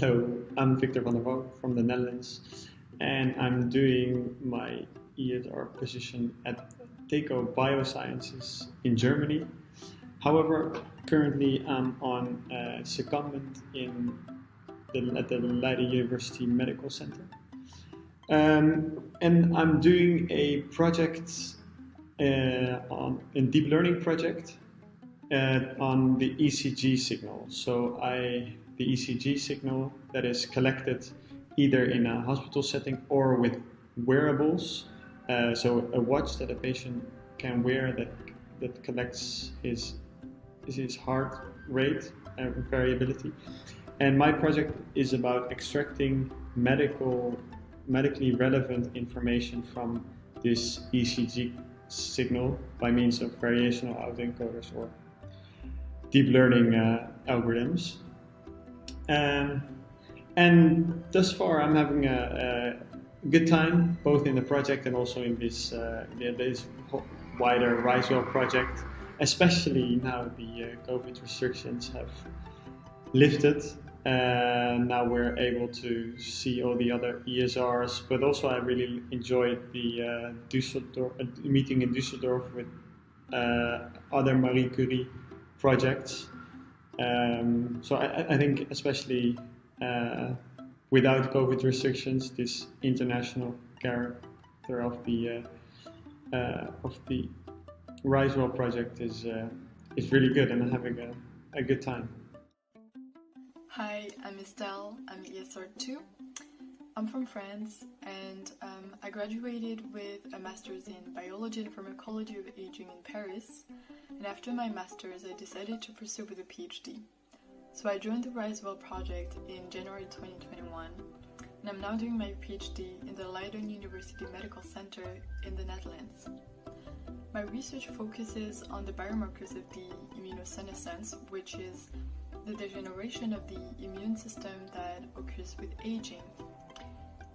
Hello, I'm Victor van der Wouw from the Netherlands, and I'm doing my ESR position at TECO Biosciences in Germany. However, currently I'm on a secondment at the Leiden University Medical Center. And I'm doing a project on a deep learning project on the ECG signal. The ECG signal that is collected either in a hospital setting or with wearables. So a watch that a patient can wear that collects his heart rate and variability. And my project is about extracting medically relevant information from this ECG signal by means of variational autoencoders or deep learning algorithms. And thus far, I'm having a good time, both in the project and also in this wider RiseWell project, especially now the COVID restrictions have lifted. Now we're able to see all the other ESRs, but also I really enjoyed the meeting in Düsseldorf with other Marie Curie projects. So I think especially without COVID restrictions, this international character of the RiseWell project is really good, and I'm having a good time. Hi, I'm Estelle. I'm ESR 2. I'm from France, and I graduated with a master's in biology and pharmacology of aging in Paris. And after my master's, I decided to pursue with a PhD. So I joined the RiseWell project in January 2021, and I'm now doing my PhD in the Leiden University Medical Center in the Netherlands. My research focuses on the biomarkers of the immunosenescence, which is the degeneration of the immune system that occurs with aging.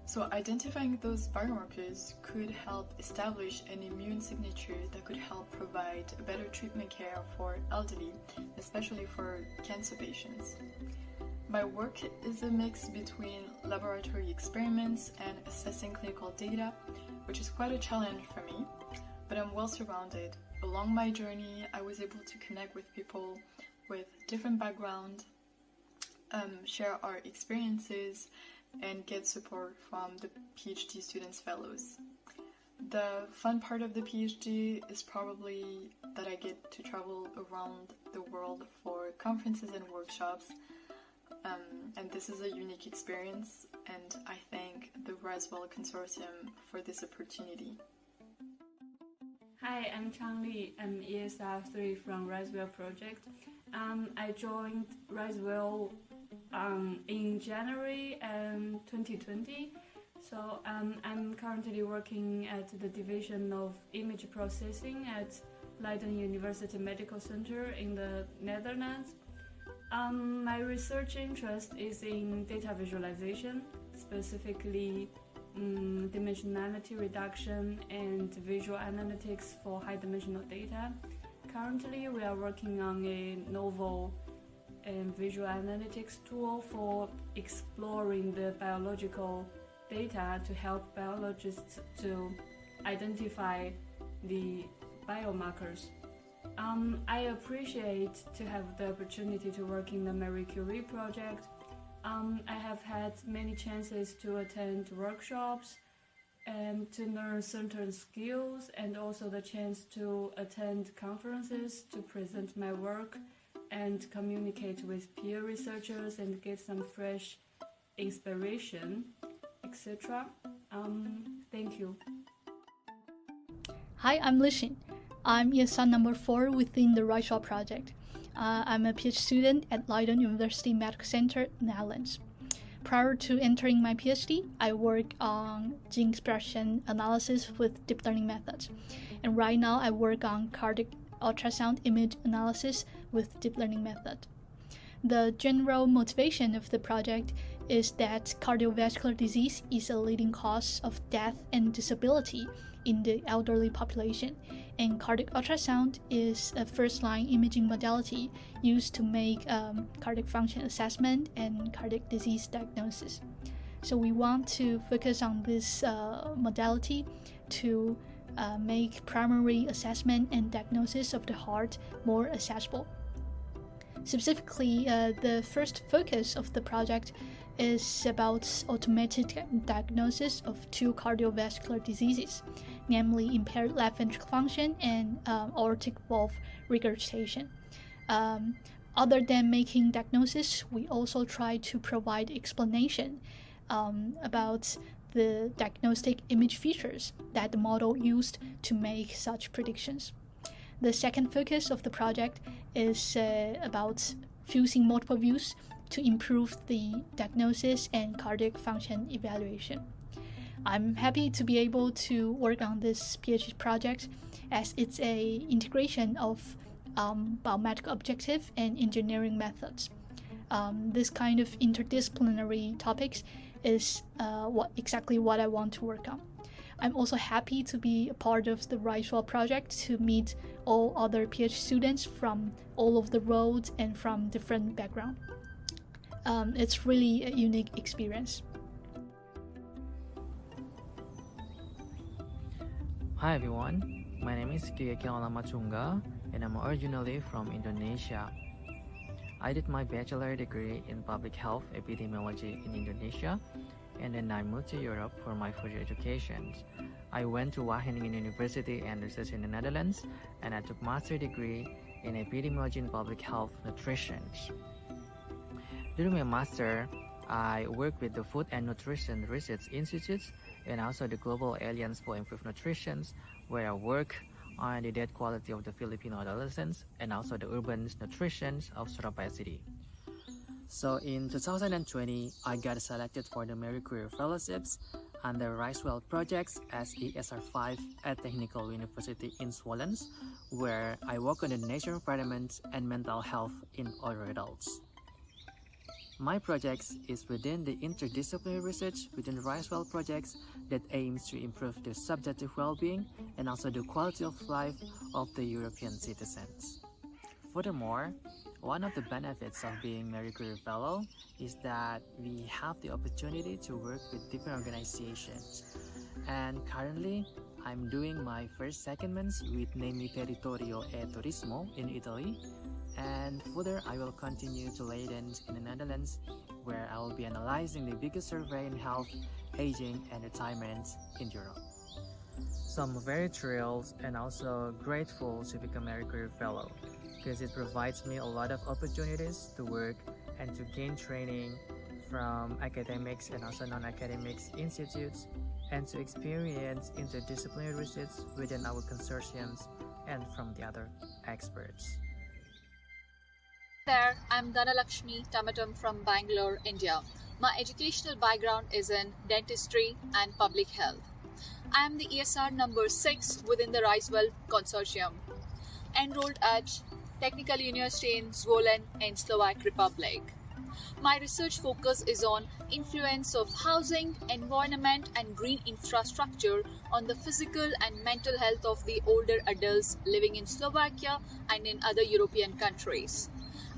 So identifying those biomarkers could help establish an immune signature that could help provide a better treatment care for elderly, especially for cancer patients. My work is a mix between laboratory experiments and assessing clinical data, which is quite a challenge for me, but I'm well surrounded. Along my journey, I was able to connect with people with different backgrounds, share our experiences, and get support from the PhD students fellows. The fun part of the PhD is probably that I get to travel around the world for conferences and workshops, and this is a unique experience, and I thank the RiseWell Consortium for this opportunity. Hi, I'm Chang Li. I'm ESR 3 from RiseWell project. I joined RiseWell in January 2020. So I'm currently working at the Division of Image Processing at Leiden University Medical Center in the Netherlands. My research interest is in data visualization, specifically dimensionality reduction and visual analytics for high-dimensional data. Currently, we are working on a novel visual analytics tool for exploring the biological data to help biologists to identify the biomarkers. I appreciate to have the opportunity to work in the Marie Curie project. I have had many chances to attend workshops and to learn certain skills, and also the chance to attend conferences to present my work and communicate with peer researchers and get some fresh inspiration, etc. Thank you. Hi, I'm Lishin. I'm ESR number 4 within the RiseWell project. I'm a PhD student at Leiden University Medical Center, Netherlands. Prior to entering my PhD, I work on gene expression analysis with deep learning methods. And right now I work on cardiac ultrasound image analysis with deep learning method. The general motivation of the project is that cardiovascular disease is a leading cause of death and disability in the elderly population, and cardiac ultrasound is a first-line imaging modality used to make cardiac function assessment and cardiac disease diagnosis. So we want to focus on this modality to make primary assessment and diagnosis of the heart more accessible. Specifically, the first focus of the project is about automated diagnosis of two cardiovascular diseases, namely impaired left ventricle function and aortic valve regurgitation. Other than making diagnosis, we also try to provide explanation about the diagnostic image features that the model used to make such predictions. The second focus of the project is about fusing multiple views to improve the diagnosis and cardiac function evaluation. I'm happy to be able to work on this PhD project as it's a integration of biomedical objective and engineering methods. This kind of interdisciplinary topics is exactly what I want to work on. I'm also happy to be a part of the RISE-WELL project to meet all other PhD students from all over the world and from different backgrounds. It's really a unique experience. Hi everyone, my name is Kiyakil Lamachunga and I'm originally from Indonesia. I did my bachelor degree in public health epidemiology in Indonesia, and then I moved to Europe for my further education. I went to Wageningen University and research in the Netherlands, and I took master degree in epidemiology and public health nutrition. During my master, I worked with the Food and Nutrition Research Institute and also the Global Alliance for Improved Nutrition, where I work on the diet quality of the Filipino adolescents and also the urban nutrition of Surabaya City. So in 2020, I got selected for the Marie Curie Fellowships under RISE-WELL projects as ESR5 at Technical University in Sweden, where I work on the nature environment and mental health in older adults. My project is within the interdisciplinary research within RISE-WELL projects that aims to improve the subjective well-being and also the quality of life of the European citizens. Furthermore, one of the benefits of being Marie Curie Fellow is that we have the opportunity to work with different organizations. And currently, I'm doing my first secondments with namely Territorio e Turismo in Italy. And further, I will continue to Leiden in the Netherlands, where I will be analyzing the biggest survey in health, aging, and retirement in Europe. So I'm very thrilled and also grateful to become Marie Curie Fellow, because it provides me a lot of opportunities to work and to gain training from academics and also non-academics institutes, and to experience interdisciplinary research within our consortiums and from the other experts. There, I'm Dhanalakshmi Tamatam from Bangalore, India. My educational background is in dentistry and public health. I am the ESR number 6 within the RISE-WELL consortium, enrolled at Technical University in Zvolen in Slovak Republic. My research focus is on influence of housing, environment and green infrastructure on the physical and mental health of the older adults living in Slovakia and in other European countries.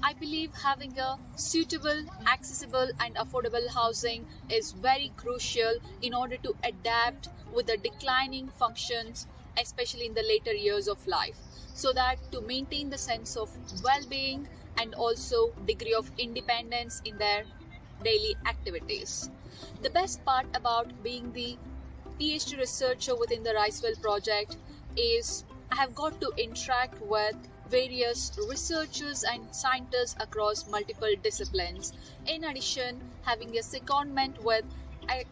I believe having a suitable, accessible and affordable housing is very crucial in order to adapt with the declining functions, especially in the later years of life, so that to maintain the sense of well-being and also degree of independence in their daily activities. The best part about being the PhD researcher within the RISE-WELL project is I have got to interact with various researchers and scientists across multiple disciplines. In addition, having a secondment with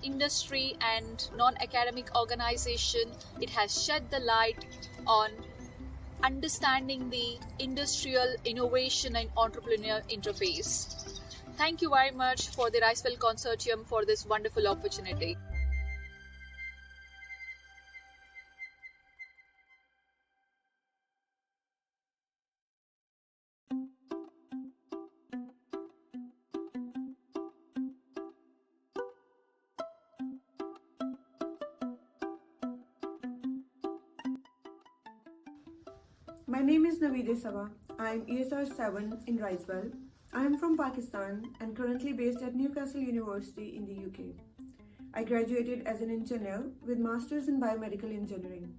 industry and non-academic organization, it has shed the light on understanding the industrial innovation and entrepreneurial interface. Thank you very much for the RISE-WELL Consortium for this wonderful opportunity. My name is Naveed Saba. I am ESR 7 in Risewell. I am from Pakistan and currently based at Newcastle University in the UK. I graduated as an engineer with Masters in Biomedical Engineering.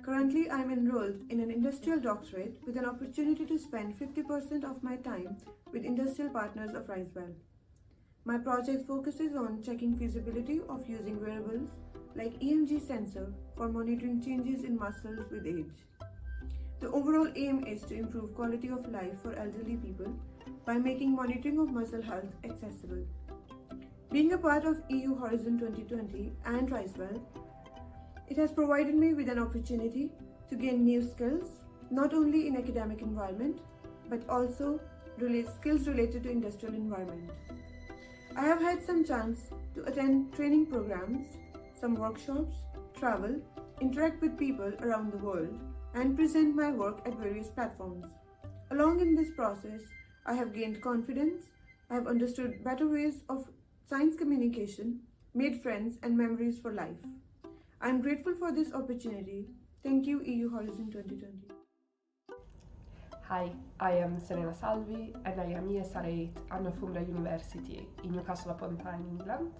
Currently, I am enrolled in an industrial doctorate with an opportunity to spend 50% of my time with industrial partners of Risewell. My project focuses on checking feasibility of using wearables like EMG sensor for monitoring changes in muscles with age. The overall aim is to improve quality of life for elderly people by making monitoring of muscle health accessible. Being a part of EU Horizon 2020 and Risewell, it has provided me with an opportunity to gain new skills, not only in academic environment, but also skills related to industrial environment. I have had some chance to attend training programs, some workshops, travel, interact with people around the world, and present my work at various platforms. Along in this process, I have gained confidence, I have understood better ways of science communication, made friends and memories for life. I am grateful for this opportunity. Thank you, EU Horizon 2020. Hi, I am Serena Salvi and I am ESR 8 at Northumbria University in Newcastle upon Tyne, England.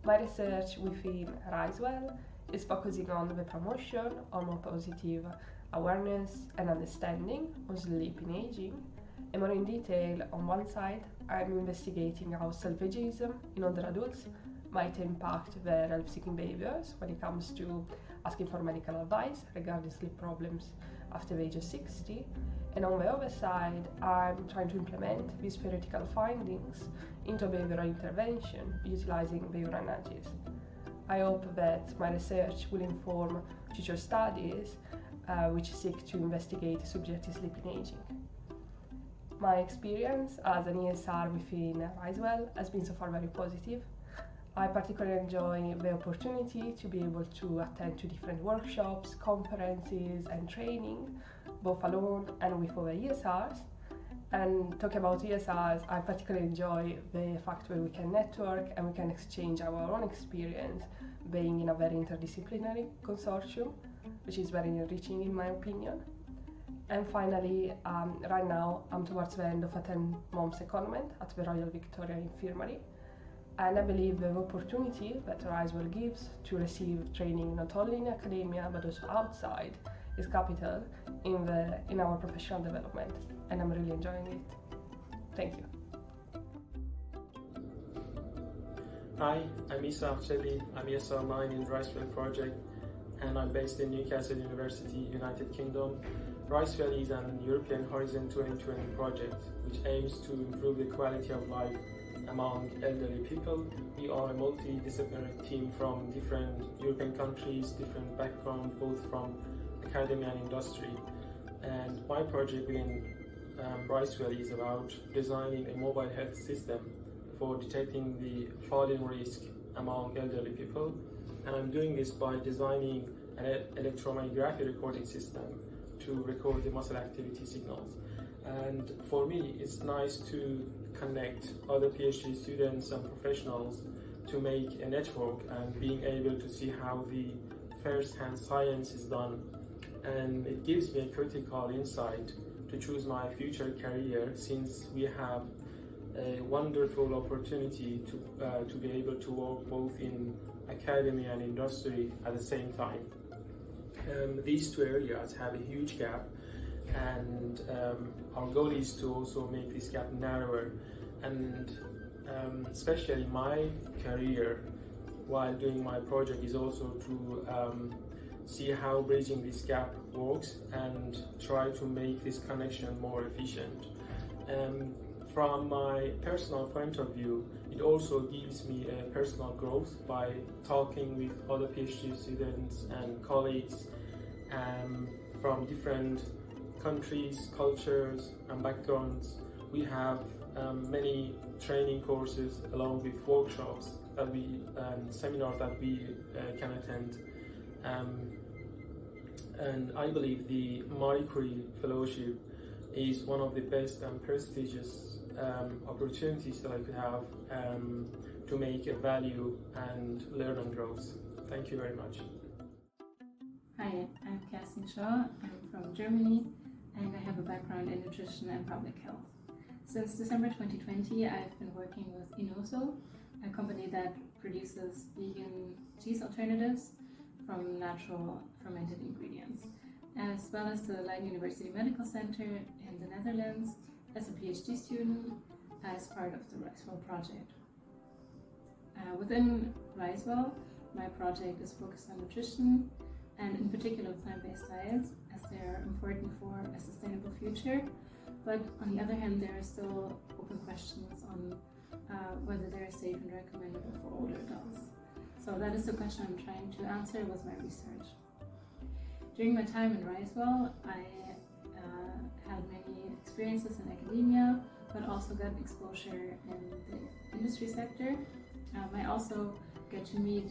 My research within Risewell is focusing on the promotion of more positive awareness and understanding of sleep in aging, and more in detail, on one side, I'm investigating how self-ageism in older adults might impact their health-seeking behaviors when it comes to asking for medical advice regarding sleep problems after the age of 60. And on the other side, I'm trying to implement these theoretical findings into behavioral intervention utilizing behavioral nudges. I hope that my research will inform future studies which seek to investigate subjective sleep in aging. My experience as an ESR within Risewell has been so far very positive. I particularly enjoy the opportunity to be able to attend to different workshops, conferences and training, both alone and with other ESRs. And talking about ESRs, I particularly enjoy the fact that we can network and we can exchange our own experience being in a very interdisciplinary consortium, which is very enriching in my opinion. And finally, right now I'm towards the end of a 10-month secondment at the Royal Victoria Infirmary. And I believe the opportunity that Risewell gives to receive training not only in academia but also outside is capital in our professional development, and I'm really enjoying it. Thank you. Hi, I'm Isa Afsheli. I'm ESR 9 in the Risewell project, and I'm based in Newcastle University, United Kingdom. Risewell is an European Horizon 2020 project which aims to improve the quality of life among elderly people. We are a multidisciplinary team from different European countries, different backgrounds, both from academia and industry. And my project within Risewell is about designing a mobile health system for detecting the falling risk among elderly people. And I'm doing this by designing an electromyography recording system to record the muscle activity signals. And for me, it's nice to connect other PhD students and professionals to make a network and being able to see how the first-hand science is done. And it gives me a critical insight to choose my future career, since we have a wonderful opportunity to be able to work both in academia and industry at the same time. These two areas have a huge gap, and our goal is to also make this gap narrower. And especially my career while doing my project is also to see how bridging this gap works and try to make this connection more efficient. From my personal point of view, it also gives me a personal growth by talking with other PhD students and colleagues from different countries, cultures and backgrounds. We have many training courses along with workshops that seminars that we can attend. And I believe the Marie Curie Fellowship is one of the best and prestigious opportunities that I could have to make a value and learn and grow. Thank you very much. Hi, I'm Kerstin Shaw. I'm from Germany and I have a background in nutrition and public health. Since December 2020, I've been working with Inoso, a company that produces vegan cheese alternatives from natural fermented ingredients, as well as the Leiden University Medical Center in the Netherlands as a PhD student as part of the RiceWell project. Within RiceWell, my project is focused on nutrition and in particular plant-based diets, as they are important for a sustainable future. But on the other hand, there are still open questions on whether they are safe and recommendable for older adults. So that is the question I'm trying to answer with my research. During my time in RiceWell, I had many experiences in academia, but also got exposure in the industry sector. I also get to meet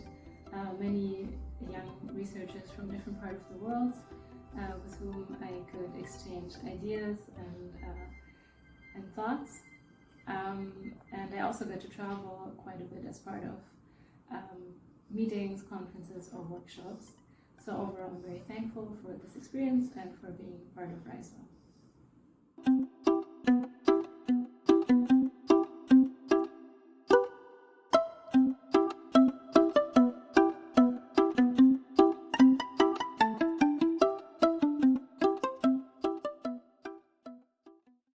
many young researchers from different parts of the world with whom I could exchange ideas and thoughts. And I also got to travel quite a bit as part of meetings, conferences, or workshops. So overall, I'm very thankful for this experience and for being part of RiceWell.